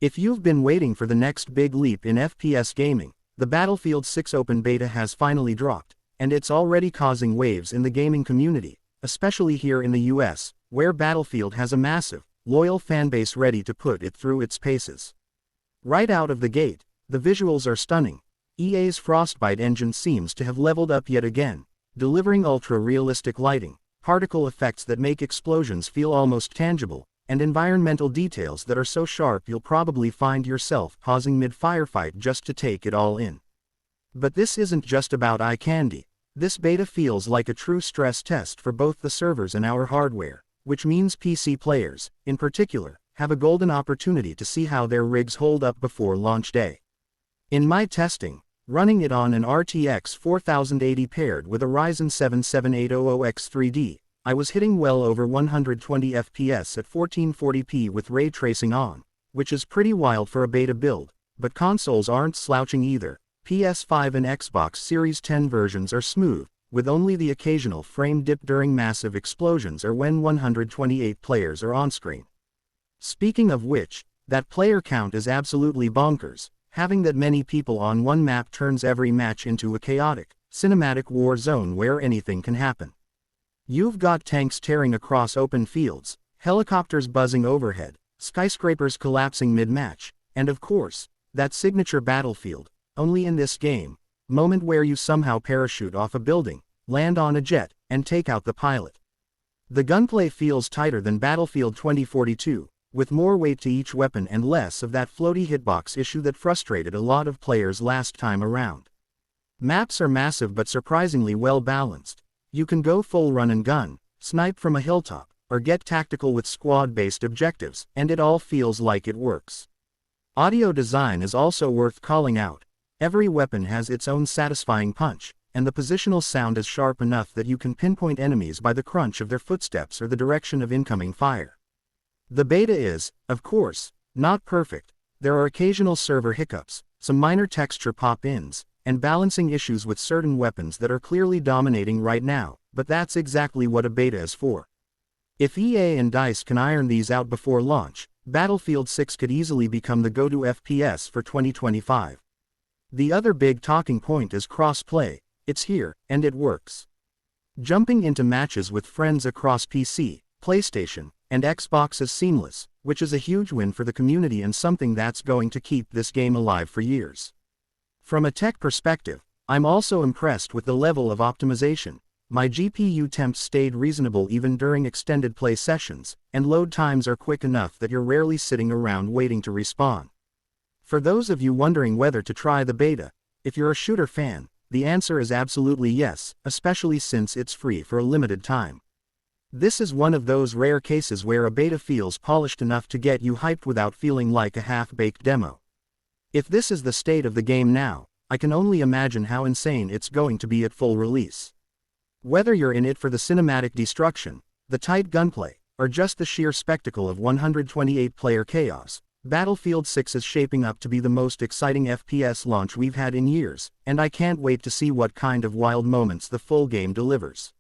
If you've been waiting for the next big leap in FPS gaming, the Battlefield 6 open beta has finally dropped, and it's already causing waves in the gaming community, especially here in the US, where Battlefield has a massive, loyal fanbase ready to put it through its paces. Right out of the gate, the visuals are stunning. EA's Frostbite engine seems to have leveled up yet again, delivering ultra-realistic lighting, particle effects that make explosions feel almost tangible, and environmental details that are so sharp you'll probably find yourself pausing mid-firefight just to take it all in. But this isn't just about eye candy. This beta feels like a true stress test for both the servers and our hardware, which means PC players, in particular, have a golden opportunity to see how their rigs hold up before launch day. In my testing, running it on an RTX 4080 paired with a Ryzen 7 7800X3D, I was hitting well over 120 FPS at 1440p with ray tracing on, which is pretty wild for a beta build, but consoles aren't slouching either. PS5 and Xbox Series 10 versions are smooth, with only the occasional frame dip during massive explosions or when 128 players are on screen. Speaking of which, that player count is absolutely bonkers. Having that many people on one map turns every match into a chaotic, cinematic war zone where anything can happen. You've got tanks tearing across open fields, helicopters buzzing overhead, skyscrapers collapsing mid-match, and of course, that signature Battlefield, only in this game, moment where you somehow parachute off a building, land on a jet, and take out the pilot. The gunplay feels tighter than Battlefield 2042, with more weight to each weapon and less of that floaty hitbox issue that frustrated a lot of players last time around. Maps are massive but surprisingly well balanced. You can go full run and gun, snipe from a hilltop, or get tactical with squad-based objectives, and it all feels like it works. Audio design is also worth calling out. Every weapon has its own satisfying punch, and the positional sound is sharp enough that you can pinpoint enemies by the crunch of their footsteps or the direction of incoming fire. The beta is, of course, not perfect. There are occasional server hiccups, some minor texture pop-ins, and balancing issues with certain weapons that are clearly dominating right now, but that's exactly what a beta is for. If EA and DICE can iron these out before launch, Battlefield 6 could easily become the go-to FPS for 2025. The other big talking point is cross-play. It's here, and it works. Jumping into matches with friends across PC, PlayStation, and Xbox is seamless, which is a huge win for the community and something that's going to keep this game alive for years. From a tech perspective, I'm also impressed with the level of optimization. My GPU temps stayed reasonable even during extended play sessions, and load times are quick enough that you're rarely sitting around waiting to respawn. For those of you wondering whether to try the beta, if you're a shooter fan, the answer is absolutely yes, especially since it's free for a limited time. This is one of those rare cases where a beta feels polished enough to get you hyped without feeling like a half-baked demo. If this is the state of the game now, I can only imagine how insane it's going to be at full release. Whether you're in it for the cinematic destruction, the tight gunplay, or just the sheer spectacle of 128-player chaos, Battlefield 6 is shaping up to be the most exciting FPS launch we've had in years, and I can't wait to see what kind of wild moments the full game delivers.